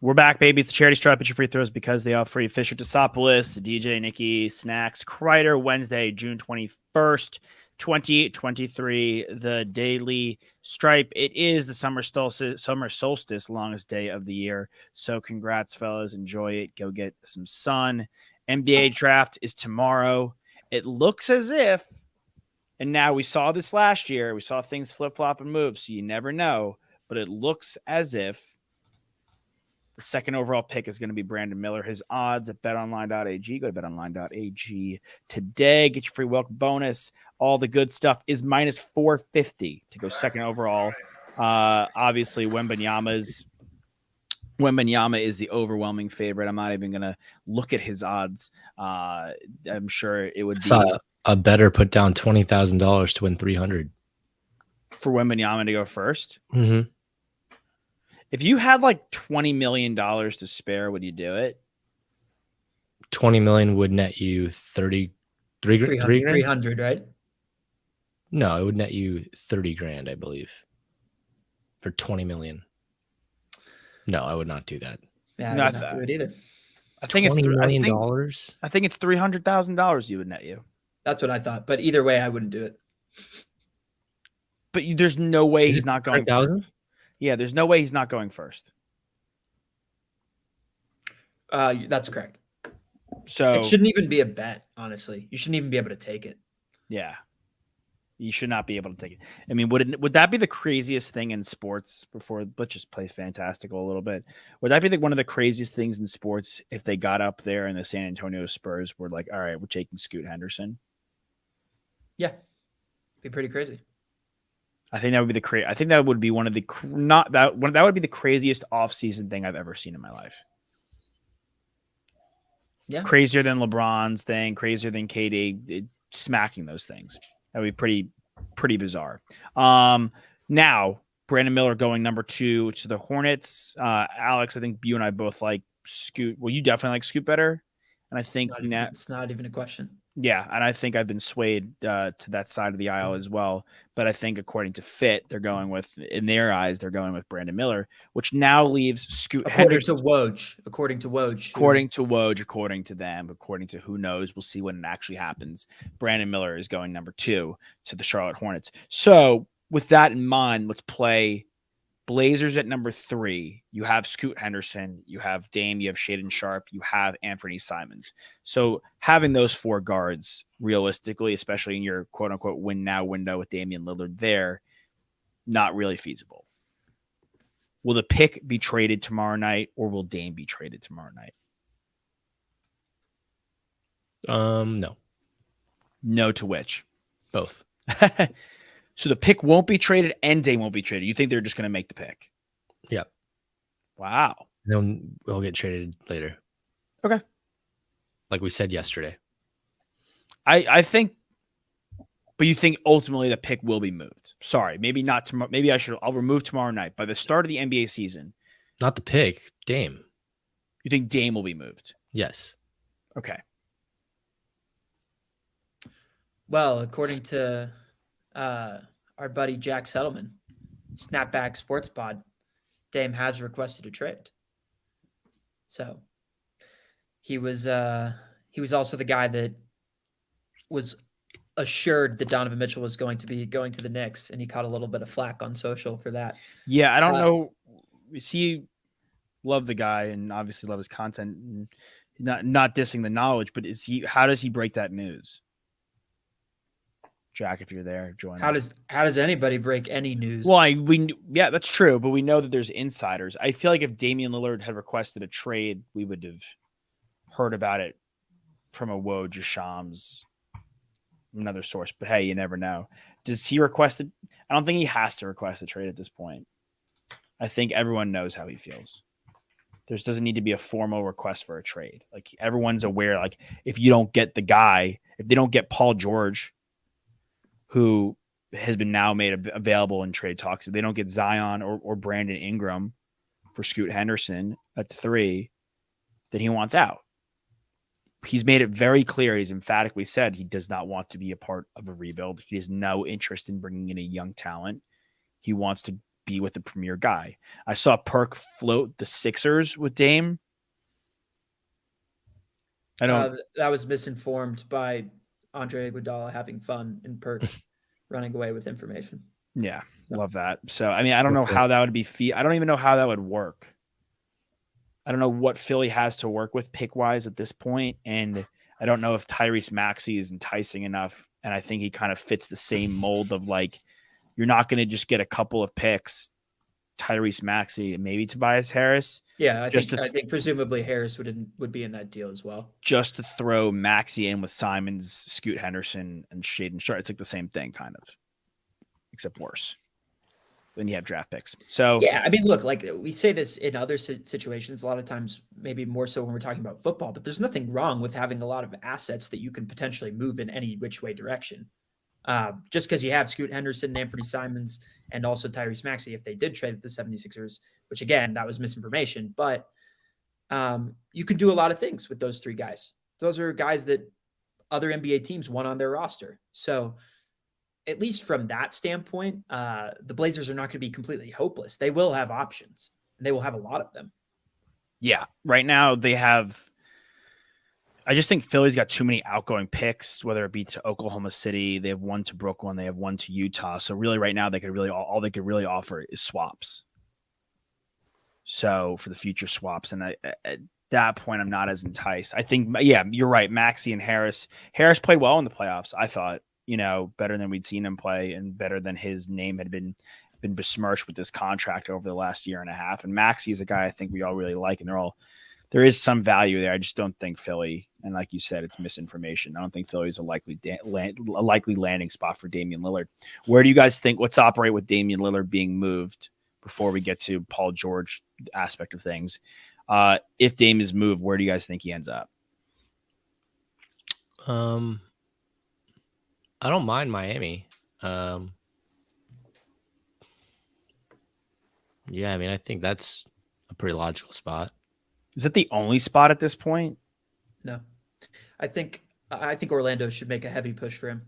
We're back, baby. It's the charity stripe at your free throws because they all free. Fisher Tosopoulos, DJ Nikki, Snacks, Kreider, Wednesday, June 21st, 2023. The daily stripe. It is the summer solstice, longest day of the year. So congrats, fellas. Enjoy it. Go get some sun. NBA draft is tomorrow. It looks as if, and now we saw this last year, we saw things flip-flop and move, so you never know, but it looks as if the second overall pick is going to be Brandon Miller. His odds at betonline.ag. Go to betonline.ag today. Get your free welcome bonus. All the good stuff is minus 450 to go second overall. Obviously, Wembanyama is the overwhelming favorite. I'm not even going to look at his odds. I'm sure it would be a better put down $20,000 to win 300 for Wembanyama to go first. Mm-hmm. If you had like $20 million to spare, would you do it? 20 million would net you 300, right? No, it would net you 30 grand, I believe, for 20 million. No, I would not do that. Yeah, I wouldn't do it either. I think it's $20 million. I think it's $300,000 you would net you. That's what I thought. But either way, I wouldn't do it. But there's no way he's not going. 100,000? Yeah, there's no way he's not going first. That's correct. So it shouldn't even be a bet, honestly. You shouldn't even be able to take it. Yeah. You should not be able to take it. I mean, would that be the craziest thing in sports before? Let's just play fantastical a little bit. Would that be one of the craziest things in sports if they got up there and the San Antonio Spurs were like, all right, we're taking Scoot Henderson? Yeah. Be pretty crazy. I think that would be I think that would be one of the that would be the craziest offseason thing I've ever seen in my life. Yeah. Crazier than LeBron's thing, crazier than KD smacking those things. That would be pretty bizarre. Now, Brandon Miller going number 2 to the Hornets. Alex, I think you and I both like Scoot. Well, you definitely like Scoot better. And I think it's not even a question. Yeah, and I think I've been swayed to that side of the aisle as well. But I think according to Fit, in their eyes, they're going with Brandon Miller, which now leaves Scoot Henderson. According to Woj. According to them, according to who knows. We'll see when it actually happens. Brandon Miller is going number 2 to the Charlotte Hornets. So with that in mind, let's play Blazers at number 3. You have Scoot Henderson, you have Dame, you have Shaedon Sharpe, you have Anthony Simons. So having those 4 guards realistically, especially in your quote unquote win now window with Damian Lillard there, not really feasible. Will the pick be traded tomorrow night or will Dame be traded tomorrow night? No. No to which? Both. So the pick won't be traded and Dame won't be traded. You think they're just going to make the pick? Yep. Wow. Then we'll get traded later. Okay. Like we said yesterday. I think, but you think ultimately the pick will be moved. Sorry, maybe not tomorrow. Maybe I'll remove tomorrow night. By the start of the NBA season. Not the pick, Dame. You think Dame will be moved? Yes. Okay. Well, according to our buddy Jack Settleman, Snapback Sports Pod, Dame has requested a trade. So he was also the guy that was assured that Donovan Mitchell was going to be going to the Knicks, and he caught a little bit of flack on social for that. Yeah, I don't know. Love the guy and obviously love his content, and not dissing the knowledge, but how does he break that news? Jack, if you're there, join us. How does anybody break any news? Well, yeah, that's true, but we know that there's insiders. I feel like if Damian Lillard had requested a trade, we would have heard about it from a Woj or Shams, another source. But hey, you never know. Does he request it? I don't think he has to request a trade at this point. I think everyone knows how he feels. There doesn't need to be a formal request for a trade. Like everyone's aware. Like if you don't get the guy, if they don't get Paul George, who has been now made available in trade talks. If they don't get Zion or Brandon Ingram for Scoot Henderson at 3, then he wants out. He's made it very clear. He's emphatically said he does not want to be a part of a rebuild. He has no interest in bringing in a young talent. He wants to be with the premier guy. I saw Perk float the Sixers with Dame. I don't. That was misinformed by Andre Iguodala having fun and Perk running away with information. Yeah, love that. So I mean, I don't know What's how that would be. I don't even know how that would work. I don't know what Philly has to work with pick wise at this point, and I don't know if Tyrese Maxey is enticing enough. And I think he kind of fits the same mold of like, you're not going to just get a couple of picks, Tyrese Maxey and maybe Tobias Harris. Yeah, I think presumably Harris would be in that deal as well. Just to throw Maxey in with Simons, Scoot Henderson, and Shaden Sharp. It's like the same thing, kind of, except worse. Then you have draft picks. So yeah, I mean, look, like we say this in other situations, a lot of times, maybe more so when we're talking about football, but there's nothing wrong with having a lot of assets that you can potentially move in any which way direction. Just because you have Scoot Henderson, Anthony Simons, and also Tyrese Maxey, if they did trade with the 76ers, which again, that was misinformation, but you could do a lot of things with those three guys. Those are guys that other NBA teams want on their roster. So at least from that standpoint, the Blazers are not going to be completely hopeless. They will have options, and they will have a lot of them. Yeah, right now they have. I just think Philly's got too many outgoing picks, whether it be to Oklahoma City, they have one to Brooklyn, they have one to Utah. So really, right now they could really all they could really offer is swaps. So for the future swaps, and at that point, I'm not as enticed. I think, yeah, you're right. Maxey and Harris. Harris played well in the playoffs. I thought, better than we'd seen him play, and better than his name had been besmirched with this contract over the last year and a half. And Maxey is a guy I think we all really like, and there is some value there. I just don't think Philly, and like you said, it's misinformation. I don't think Philly is a likely landing spot for Damian Lillard. Where do you guys think? Let's operate with Damian Lillard being moved before we get to Paul George aspect of things. If Dame is moved, where do you guys think he ends up? I don't mind Miami. Yeah, I mean, I think that's a pretty logical spot. Is it the only spot at this point? No, I think Orlando should make a heavy push for him.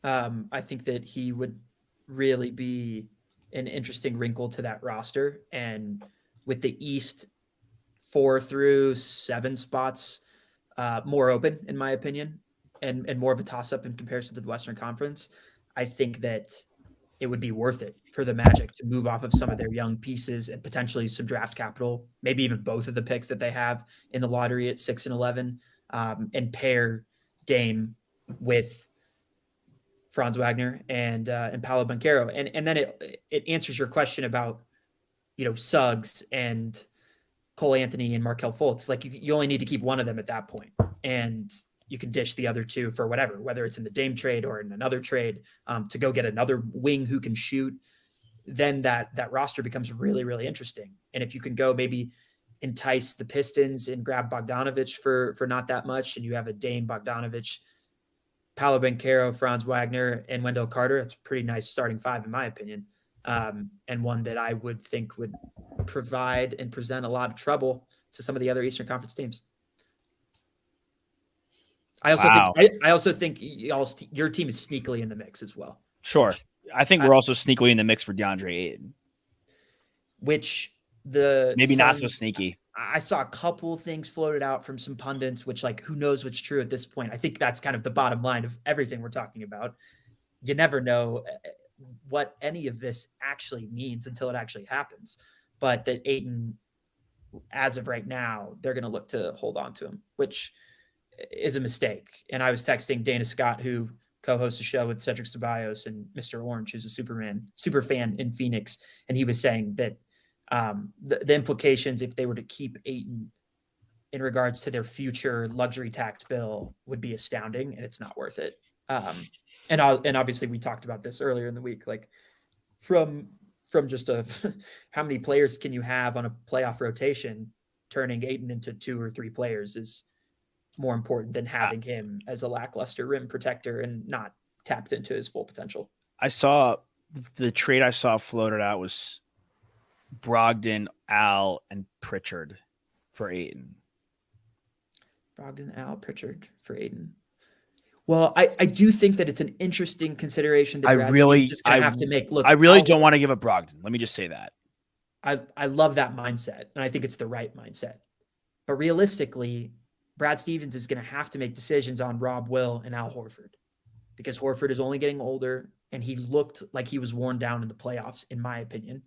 I think that he would really be an interesting wrinkle to that roster, and with the East 4 through 7 spots more open, in my opinion, and more of a toss-up in comparison to the Western Conference, I think that it would be worth it for the Magic to move off of some of their young pieces and potentially some draft capital, maybe even both of the picks that they have in the lottery at 6 and 11, and pair Dame with Franz Wagner and Paolo Banchero. And then it answers your question about, Suggs and Cole Anthony and Markelle Fultz. Like you only need to keep one of them at that point, and you can dish the other two for whether it's in the Dame trade or in another trade to go get another wing who can shoot. Then that roster becomes really, really interesting. And if you can go maybe entice the Pistons and grab Bogdanovich for not that much, and you have a Dame, Bogdanovich, Paolo Banchero, Franz Wagner, and Wendell Carter, that's a pretty nice starting five in my opinion, and one that I would think would provide and present a lot of trouble to some of the other Eastern Conference teams. I also think your team is sneakily in the mix as well. Sure. I think we're also sneakily in the mix for DeAndre Ayton. Which not so sneaky. I saw a couple things floated out from some pundits, which who knows what's true at this point. I think that's kind of the bottom line of everything we're talking about. You never know what any of this actually means until it actually happens. But that Ayton, as of right now, they're going to look to hold on to him, which is a mistake. And I was texting Dana Scott, who co-hosts a show with Cedric Ceballos and Mr. Orange, who's a super fan in Phoenix. And he was saying that the implications, if they were to keep Ayton in regards to their future luxury tax bill, would be astounding, and it's not worth it. And obviously we talked about this earlier in the week, like from just how many players can you have on a playoff rotation, turning Ayton into 2 or 3 players is more important than having him as a lackluster rim protector and not tapped into his full potential. I saw the trade I saw floated out was Brogdon, Al, and Pritchard for Ayton. Brogdon, Al, Pritchard for Ayton. Well, I do think that it's an interesting consideration that Brad Stevens is going to have to make. Look, I really don't want to give up Brogdon. Let me just say that. I love that mindset, and I think it's the right mindset. But realistically, Brad Stevens is going to have to make decisions on Rob Will and Al Horford because Horford is only getting older, and he looked like he was worn down in the playoffs, in my opinion.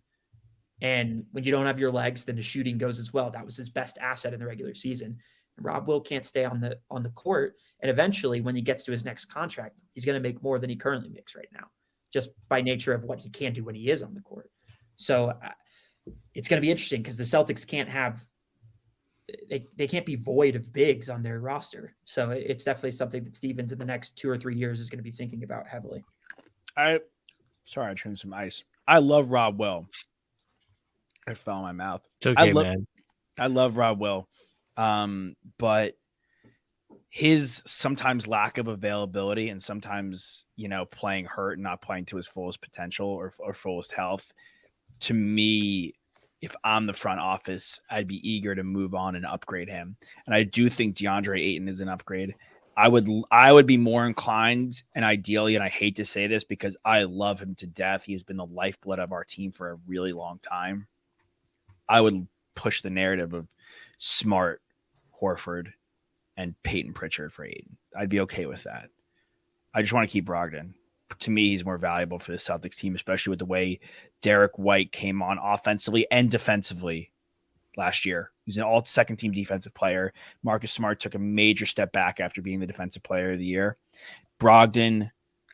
And when you don't have your legs, then the shooting goes as well. That was his best asset in the regular season. And Rob Will can't stay on the court. And eventually, when he gets to his next contract, he's going to make more than he currently makes right now, just by nature of what he can do when he is on the court. So it's going to be interesting because the Celtics can't have they can't be void of bigs on their roster. So it's definitely something that Stevens in the next 2 or 3 years is going to be thinking about heavily. Sorry, I turned some ice. I love Rob Will. It fell in my mouth. It's okay, man. I love Rob Will. But his sometimes lack of availability and sometimes, playing hurt and not playing to his fullest potential or fullest health, to me, if I'm the front office, I'd be eager to move on and upgrade him. And I do think DeAndre Ayton is an upgrade. I would be more inclined, and ideally, and I hate to say this because I love him to death. He's been the lifeblood of our team for a really long time. I would push the narrative of Smart, Horford, and Peyton Pritchard for Ayton. I'd be okay with that. I just want to keep Brogdon. To me, he's more valuable for the Celtics team, especially with the way Derek White came on offensively and defensively last year. He's an all-second team defensive player. Marcus Smart took a major step back after being the defensive player of the year. Brogdon,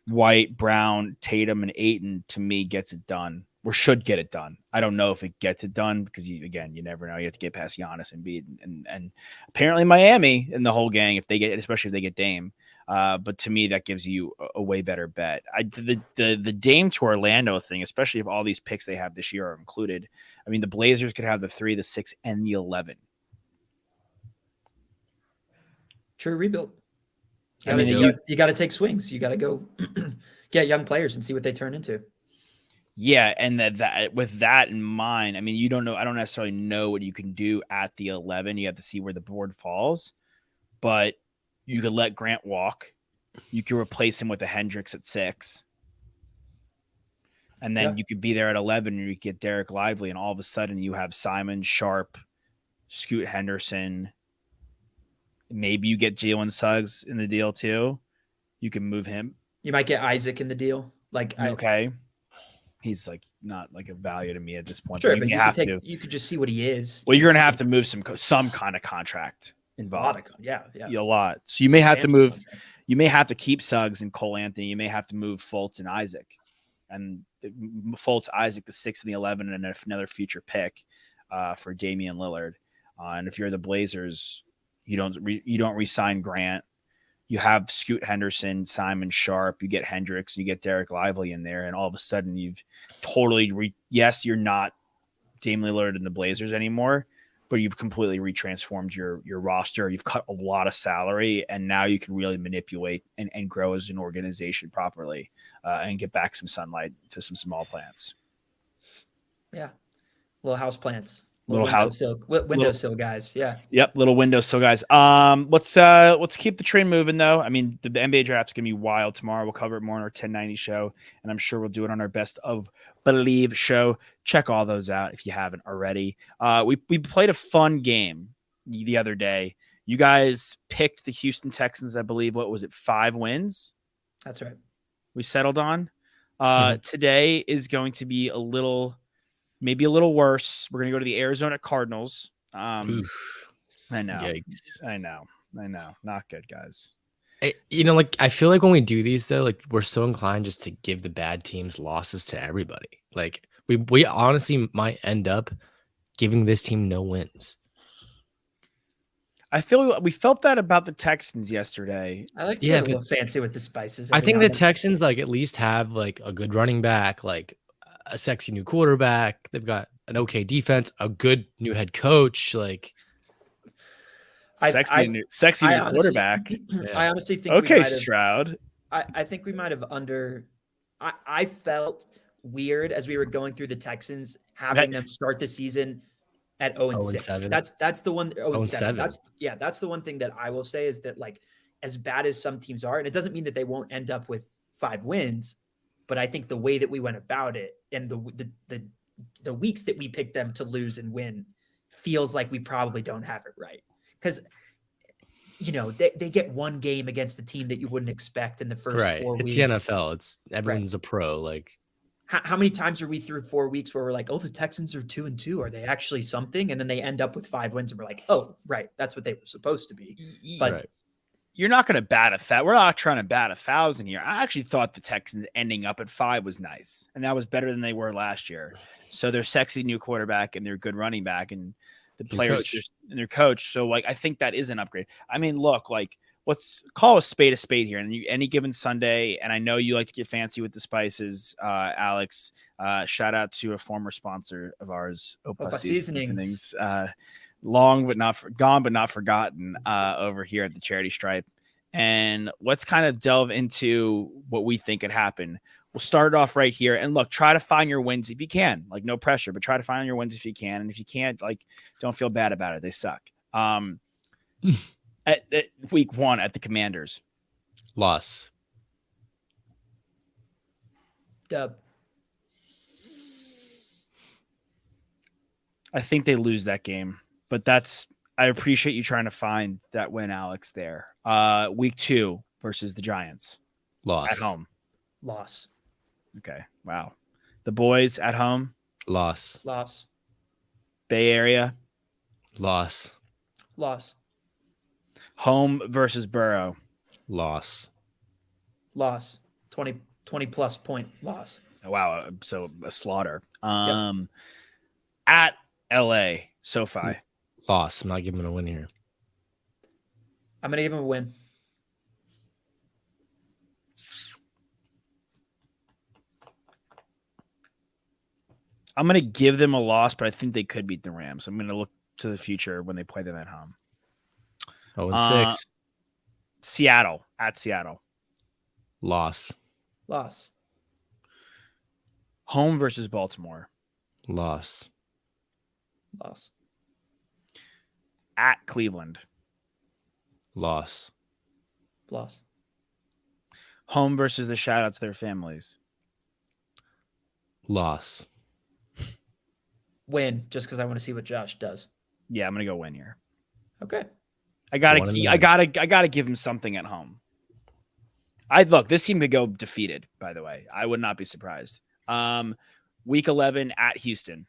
White, Brown, Tatum, and Ayton, to me, gets it done. Or should get it done. I don't know if it gets it done because, you never know. You have to get past Giannis and Embiid and apparently Miami and the whole gang, especially if they get Dame. But to me, that gives you a way better bet. The Dame to Orlando thing, especially if all these picks they have this year are included. I mean, the Blazers could have the 3, the 6, and the 11. True rebuild. You got to take swings. You got to go get young players and see what they turn into. Yeah, and that with that in mind, I mean, you don't know. I don't necessarily know what you can do at the 11. You have to see where the board falls, but you could let Grant walk. You could replace him with a Hendricks at 6, and then you could be there at 11, and you get Derek Lively, and all of a sudden you have Simon Sharp, Scoot Henderson. Maybe you get Jalen Suggs in the deal too. You can move him. You might get Isaac in the deal. Okay. He's not a value to me at this point. Sure, but you could just see what he is. Well, you're going to have to move some kind of contract involved. A lot. So you may have to move. You may have to keep Suggs and Cole Anthony. You may have to move Fultz and Isaac, and Fultz, Isaac, the 6 and the 11, and another future pick for Damian Lillard. And if you're the Blazers, you don't re-sign Grant. You have Scoot Henderson, Simon Sharp, you get Hendricks, you get Derek Lively in there, and all of a sudden you've totally yes, you're not Damian Lillard and the Blazers anymore, but you've completely retransformed your roster. You've cut a lot of salary, and now you can really manipulate and grow as an organization properly and get back some sunlight to some small plants. Yeah, little house plants. Windowsill guys. Yeah. Yep. Little windowsill guys. Let's keep the train moving though. I mean, the NBA draft's gonna be wild tomorrow. We'll cover it more on our 1090 show, and I'm sure we'll do it on our Best of Believe show. Check all those out if you haven't already. We played a fun game the other day. You guys picked the Houston Texans, I believe. What was it? 5 wins. That's right. We settled on. Today is going to be maybe a little worse. We're going to go to the Arizona Cardinals. I know. Yikes. I know. Not good, guys. I feel like when we do these, though, we're so inclined just to give the bad teams losses to everybody. We honestly might end up giving this team no wins. I feel we felt that about the Texans yesterday. I like to get a little fancy with the spices. I think the Texans at least have a good running back, a sexy new quarterback. They've got an okay defense, a good new head coach. Sexy new quarterback. I honestly think. Okay, Stroud. I think we might have I felt weird as we were going through the Texans having them start the season at 0-6. That's the one. 0-7. That's the one thing that I will say is that as bad as some teams are, and it doesn't mean that they won't end up with 5 wins, but I think the way that we went about it and the weeks that we picked them to lose and win feels like we probably don't have it right. Because, they get one game against a team that you wouldn't expect in the first 4 It's weeks. the NFL. Everyone's a pro. Like, how many times are we through 4 weeks where we're like, oh, the Texans are 2-2. Are they actually something? And then they end up with 5 wins and we're like, oh, right. That's what they were supposed to be. But you're not going to bat 1,000. We're not trying to bat 1,000 here. I actually thought the Texans ending up at 5 was nice. And that was better than they were last year. So they're sexy new quarterback and they're good running back and the players and their coach. So like, I think that is an upgrade. I mean, look, like, let's call a spade here. And any given Sunday, and I know you like to get fancy with the spices, Alex. Shout out to a former sponsor of ours, Opa Seasonings. Gone but not forgotten over here at the Charity Stripe. And let's kind of delve into what we think could happen. We'll start it off right here. And look, try to find your wins if you can. Like, no pressure, but try to find your wins if you can. And if you can't, like, don't feel bad about it. They suck. At week 1 at the Commanders. Loss. Dub. I think they lose that game, but I appreciate you trying to find that win, Alex, there. Week 2 versus the Giants. Loss. At home. Loss. Okay. Wow. The boys at home. Loss. Bay Area. Loss. Home versus Burrow. Loss. 20 plus point loss. Wow. So a slaughter. At LA, SoFi. Loss. I'm not giving them a win here. I'm going to give them a win. I'm going to give them a loss, but I think they could beat the Rams. I'm going to look to the future when they play them at home. 0-6. Seattle. At Seattle. Loss. Home versus Baltimore. Loss. At Cleveland. Loss. Home versus the shout out to their families. Loss. Win, just because I want to see what Josh does. Yeah, I'm gonna go win here. Okay. I gotta give him something at home. This team could go defeated, by the way. I would not be surprised. Week 11 at Houston.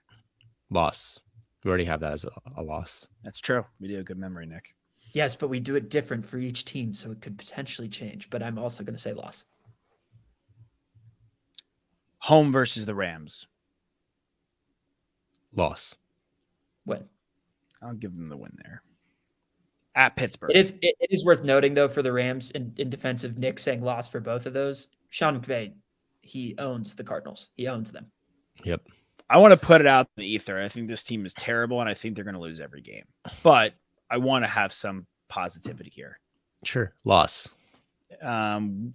Loss. We already have that as a loss. That's true. We do a good memory, Nick. Yes, but we do it different for each team, so it could potentially change. But I'm also going to say loss. Home versus the Rams. Loss. Win. I'll give them the win there. At Pittsburgh. It is worth noting, though, for the Rams, in defense of Nick saying loss for both of those, Sean McVay, he owns the Cardinals. He owns them. Yep. I want to put it out in the ether. I think this team is terrible, and I think they're going to lose every game. But I want to have some positivity here. Sure. Loss.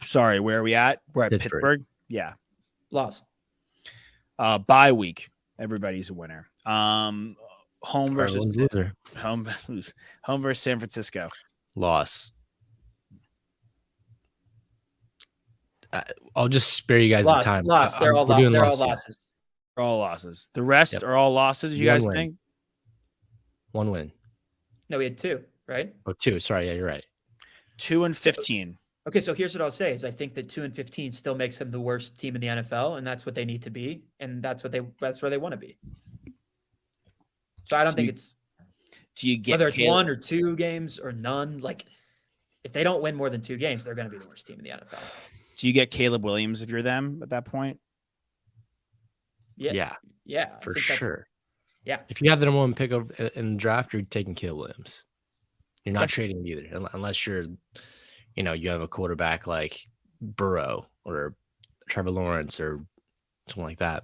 Sorry, where are we at? We're at Pittsburgh. Yeah. Loss. Bye week. Everybody's a winner. Home versus loser. Home versus San Francisco. Loss. I'll just spare you guys the time. Loss. They're all losses. They're all losses. The rest are all losses. You guys think? 1 win. No, we had 2, right? Oh, 2. Sorry. Yeah, you're right. 2-15. Okay, so here's what I'll say: is I think that 2-15 still makes them the worst team in the NFL, and that's what they need to be, and that's where they want to be. So I don't think it's. Do you get whether it's 1 or 2 games or none? Like, if they don't win more than 2 games, they're going to be the worst team in the NFL. Do you get Caleb Williams if you're them at that point? Yeah, for sure. Yeah, if you have the number 1 pick in the draft, you're taking Caleb Williams. You're not trading either, unless you're, you have a quarterback like Burrow or Trevor Lawrence or something like that.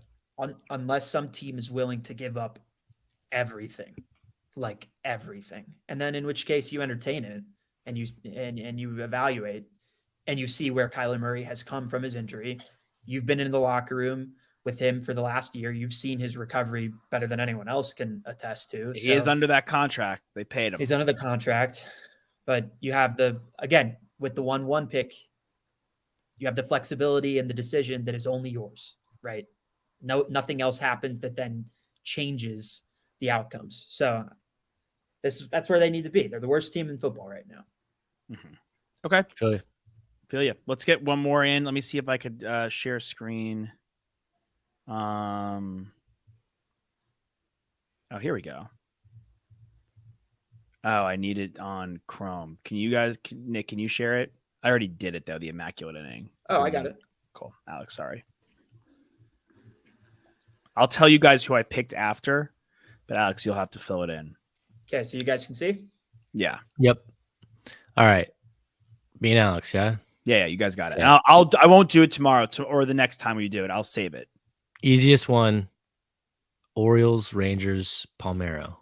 Unless some team is willing to give up everything, and then in which case you entertain it and you evaluate and you see where Kyler Murray has come from his injury. You've been in the locker room with him for the last year. You've seen his recovery better than anyone else can attest to. He is under that contract. They paid him. He's under the contract, but you have with the 1-1 pick, you have the flexibility and the decision that is only yours, right? Nothing else happens that then changes the outcomes. So that's where they need to be. They're the worst team in football right now. Mm-hmm. Okay. Feel you. Let's get one more in. Let me see if I could share screen. Oh, here we go. Oh, I need it on Chrome. Can you guys, Nick, can you share it? I already did it though, the immaculate inning. Oh, I got it. Cool. Alex, sorry. I'll tell you guys who I picked after, but Alex, you'll have to fill it in. Okay, so you guys can see? Yeah. Yep. All right. Me and Alex, yeah? Yeah, you guys got it. Yeah. And I won't do it tomorrow or the next time we do it. I'll save it. Easiest one, Orioles, Rangers, Palmeiro.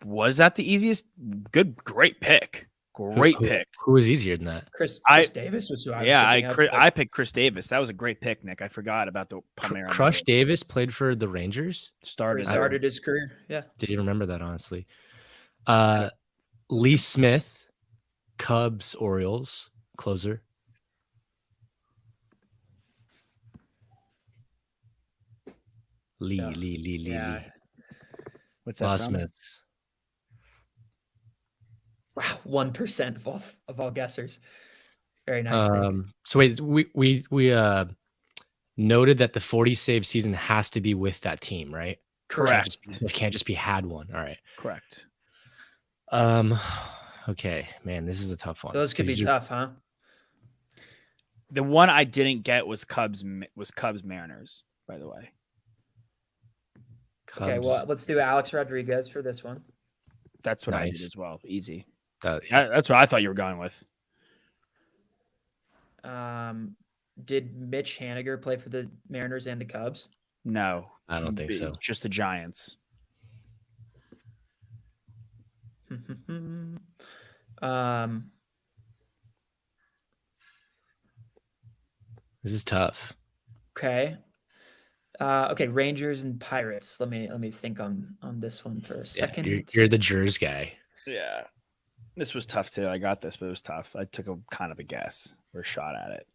Was that the easiest? Great pick. Great pick. Who was easier than that? Chris Davis was who I was thinking of. I picked Chris Davis. That was a great pick, Nick. I forgot about the Palmeiro. Crush Davis played for the Rangers? Started his career. Yeah. Didn't even remember that, honestly. Lee Smith, Cubs, Orioles, closer. Lee. What's that from? Smiths. Wow, 1% of all guessers. Very nice. So wait, we noted that the 40 save season has to be with that team, right? Correct. It can't just be had one. All right. Correct. Okay, man, this is a tough one. Those could be tough, huh? The one I didn't get was Cubs Mariners, by the way. Okay, well, let's do Alex Rodriguez for this one. That's what I did as well. Easy. Yeah. That's what I thought you were going with. Did Mitch Haniger play for the Mariners and the Cubs? No, I don't think so. Just the Giants. This is tough. Okay. Okay, Rangers and Pirates. Let me think on this one for a second. You're the Jers guy. Yeah. This was tough too. I got this, but it was tough. I took a kind of a guess or a shot at it.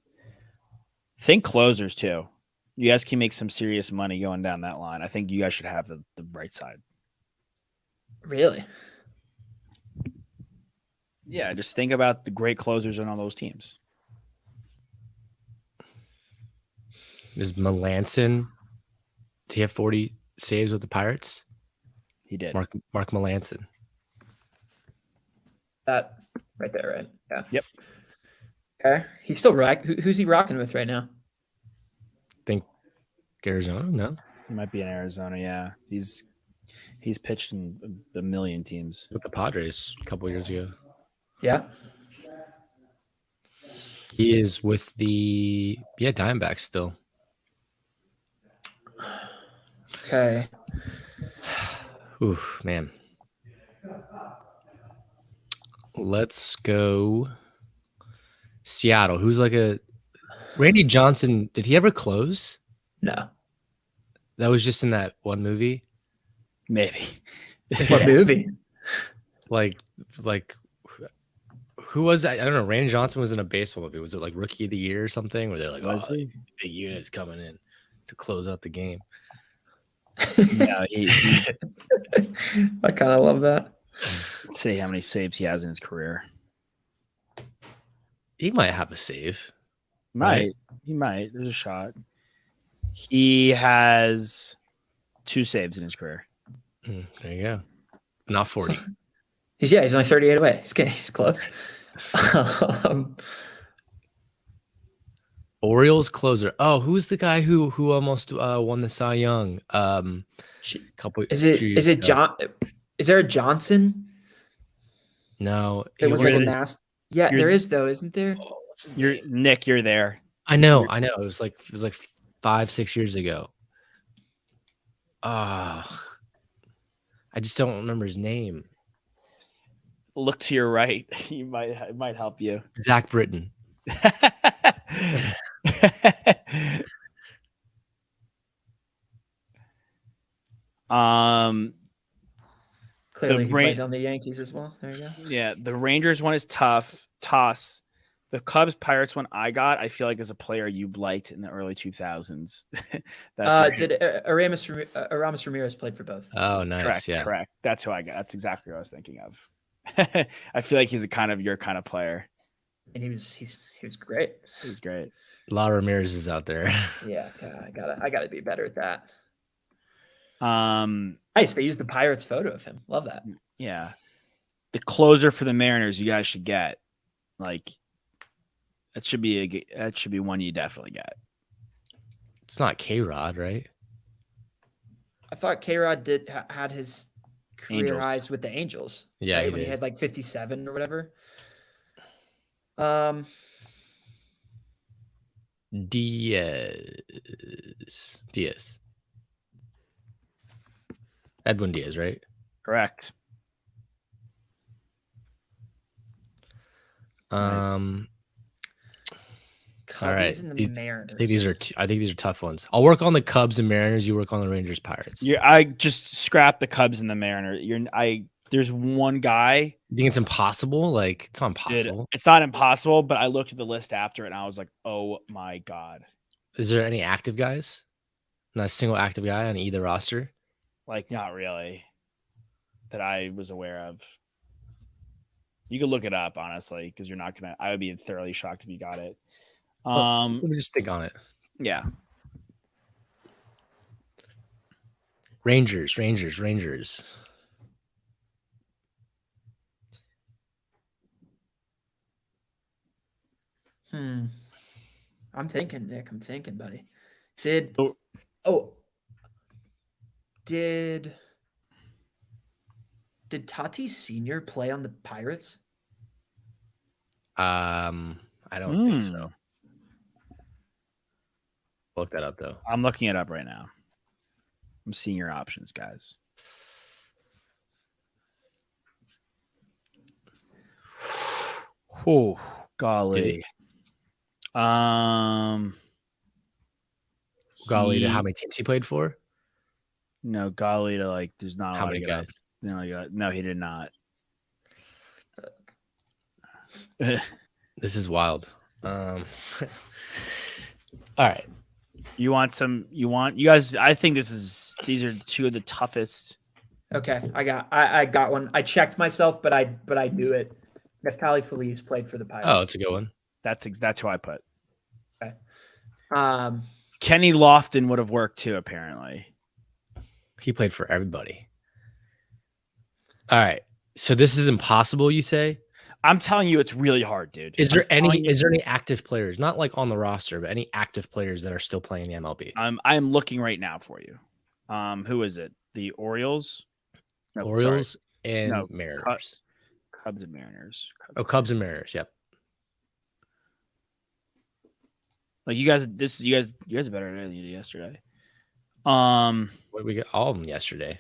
Think closers too. You guys can make some serious money going down that line. I think you guys should have the right side. Really? Yeah, just think about the great closers on all those teams. Is Melanson? Did he have 40 saves with the Pirates? He did. Mark Melanson. That right there, right? Yeah. Yep. Okay. He's still who's he rocking with right now? Think Arizona? No. He might be in Arizona, yeah. He's pitched in a million teams. With the Padres a couple years ago. Yeah. He is with the Diamondbacks still. Okay. Ooh, man. Let's go Seattle. Who's like a Randy Johnson? Did he ever close? No. That was just in that one movie. Maybe. What movie? Like who was that? I don't know. Randy Johnson was in a baseball movie. Was it like Rookie of the Year or something? Where they're like, Was he? big units coming in to close out the game. Yeah, I kind of love that. Let's see how many saves he has in his career. He might have a save. He might. There's a shot. He has 2 saves in his career. There you go. Not 40. So, he's only 38 away. He's close. Orioles closer. Oh, who's the guy who almost won the Cy Young? Is it John? Is there a Johnson? No, It was like a nasty. Yeah, there is though, isn't there? Nick, you're there. I know. It was like 5-6 years ago. I just don't remember his name. Look to your right. It might help you. Zach Britton. Clearly, he Ra- played on the Yankees as well. There you go. Yeah, the Rangers one is tough. Toss. The Cubs Pirates one I got, I feel like as a player you liked in the early 2000s. That's Did Aramis Ramirez played for both? Oh, nice. correct. Yeah. Correct. That's who I got. That's exactly what I was thinking of. I feel like he's a kind of your kind of player. And he was great. He's great. A lot of Ramirez is out there. Yeah, I gotta be better at that. Um, Nice. They used the Pirates photo of him. Love that. yeah. The closer for the Mariners, you guys should get. Like, that should be one you definitely get. It's not K-Rod, right? I thought K-Rod had his career Angels. highs with the Angels. Yeah, right? he When he did. had like 57 or whatever. Diaz. Edwin Diaz, right? Correct. Nice. Cubbies all right. and the These- Mariners. I think these are tough ones. I'll work on the Cubs and Mariners. You work on the Rangers, Pirates. I just scrapped the Cubs and the Mariners. There's one guy. You think it's impossible? Like, it's not Dude, impossible. it's not impossible, but I looked at the list after it and I was like, oh my God. Is there any active guys? Not a single active guy on either roster? Like, not really that I was aware of. You could look it up, honestly, because you're not going to. I would be thoroughly shocked if you got it. Let me just think on it. Yeah. Rangers. I'm thinking, Nick. I'm thinking, buddy. Did Tatis Sr. play on the Pirates? I don't think so. Look that up, though. I'm looking it up right now. I'm seeing your options, guys. Oh, golly. Golly, to how many teams he played for? No, golly to like. There's not a How lot many of guys? No, he did not. This is wild. All right. You guys. I think these are two of the toughest. Okay, I got one. I checked myself, but I knew it. Neftali Feliz played for the Pirates. Oh, it's a good one. That's who I put. Okay. Kenny Lofton would have worked too, apparently. He played for everybody. All right. So this is impossible, you say? I'm telling you, it's really hard, dude. Is there any active players, not like on the roster, but any active players that are still playing the MLB? I'm looking right now for you. Who is it? The Orioles? No, Orioles sorry. and No, Mariners. Cubs and Mariners. Cubs and Mariners. Yep. Like you guys are better than you did yesterday. What did we get? All of them yesterday.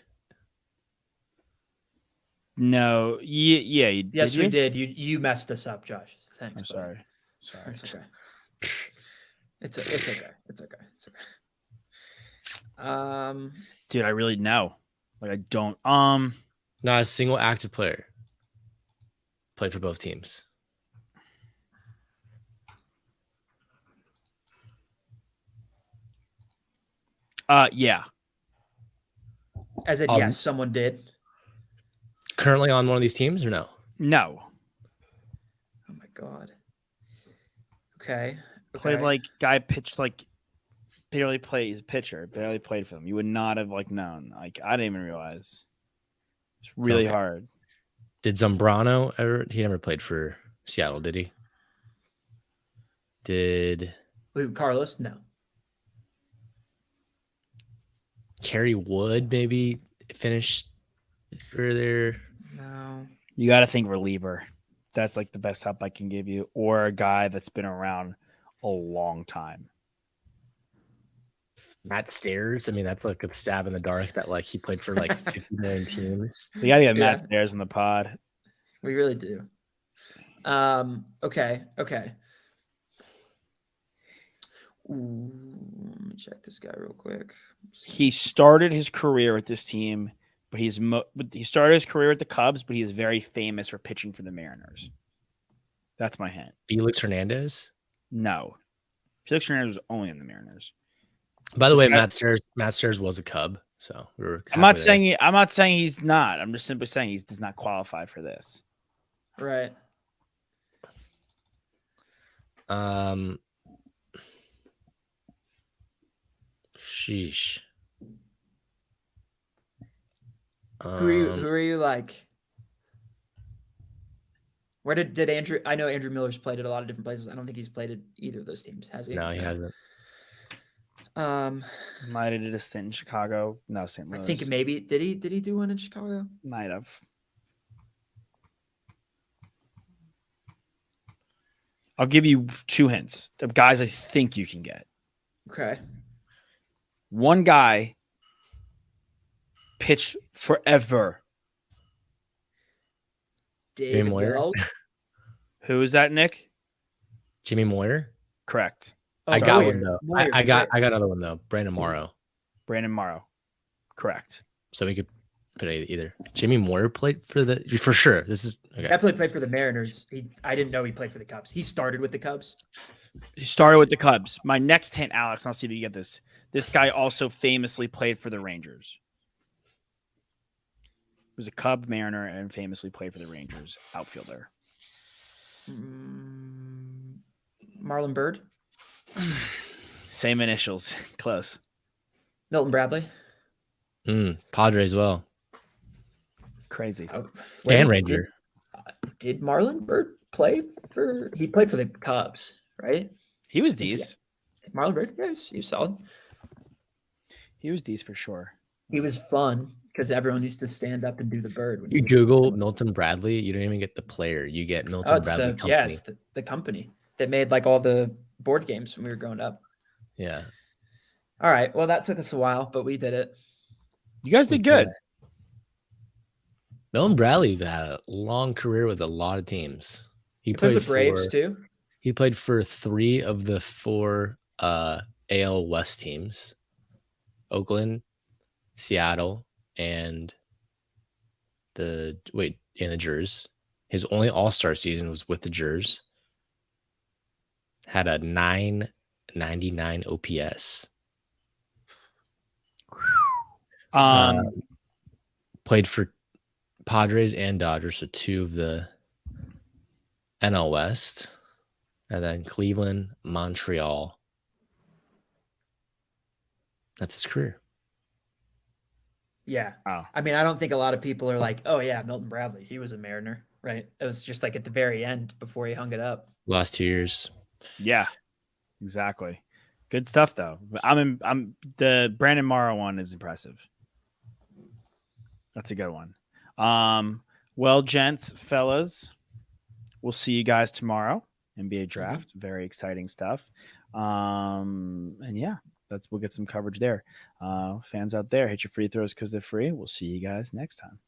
No, yeah, yes, did we you? did. You messed us up, Josh. Thanks. I'm sorry. It's okay. It's okay. Dude, I really know. Like I don't. Not a single active player played for both teams. Yeah. As in, yes, someone did. Currently on one of these teams or no? No. Oh my god. Okay. Played like guy pitched like barely plays pitcher, barely played for them. You would not have like known. Like I didn't even realize. It's really hard. Did Zambrano ever? He never played for Seattle, did he? Did Carlos? No. Kerry Wood maybe finish for there? No. You got to think reliever. That's like the best help I can give you, or a guy that's been around a long time. Matt Stairs. I mean, that's like a stab in the dark that like he played for like 50 million teams. We got to get Matt Stairs in the pod. We really do. Okay. Ooh, let me check this guy real quick. He started his career at this team, but he started his career at the Cubs, but he's very famous for pitching for the Mariners. That's my hint. Felix Hernandez. No, Felix Hernandez was only in the Mariners. By the This way, guy- Matt Stairs was a Cub, so we were. I'm not saying he's not. I'm just simply saying he does not qualify for this. Right. Sheesh. Who are you like? Where did Andrew? I know Andrew Miller's played at a lot of different places. I don't think he's played at either of those teams, has he? No, he hasn't. Might have did a stint in Chicago. No, St. Louis. I think maybe did he do one in Chicago? Might have. I'll give you 2 hints of guys I think you can get. Okay. One guy pitched forever. David Moyer? Bell. Who is that, Nick? Jimmy Moyer. Correct. Oh, I got Moyer. one though. Moyer, I got right. another one though. Brandon Morrow. Brandon Morrow. Correct. So we could put either. Jimmy Moyer played for sure. This is okay. Definitely played for the Mariners. I didn't know he played for the Cubs. He started with the Cubs. He started with the Cubs. My next hint, Alex, and I'll see if you get this. This guy also famously played for the Rangers. He was a Cub, Mariner, and famously played for the Rangers. Outfielder. Marlon Byrd. Same initials. Close. Milton Bradley. Padre as well. Crazy. Oh, And Ranger. Did Marlon Byrd play for? He played for the Cubs, right? He was decent. Marlon Byrd. Yeah, he was solid. He was decent for sure. He was fun because everyone used to stand up and do the bird. When You he was- Google Milton Bradley, you don't even get the player. You get Milton Oh, it's Bradley the company. yeah, it's the company that made like all the board games when we were growing up. Yeah. All right. Well, that took us a while, but we did it. You guys did good. Milton Bradley had a long career with a lot of teams. He Played played the Braves for, too. He played for 3 of the 4 AL West teams: Oakland, Seattle, and the Jers. His only All-Star season was with the Jers. Had a 999 OPS. Played for Padres and Dodgers, so 2 of the NL West, and then Cleveland, Montreal. That's his career. Yeah. Wow. I mean, I don't think a lot of people are like, oh yeah, Milton Bradley. He was a Mariner, right? It was just like at the very end before he hung it up. Last 2 years. Yeah, exactly. Good stuff though. I'm the Brandon Morrow one is impressive. That's a good one. Well, gents, fellas, we'll see you guys tomorrow. NBA draft, very exciting stuff. And yeah, we'll get some coverage there. Fans out there, hit your free throws because they're free. We'll see you guys next time.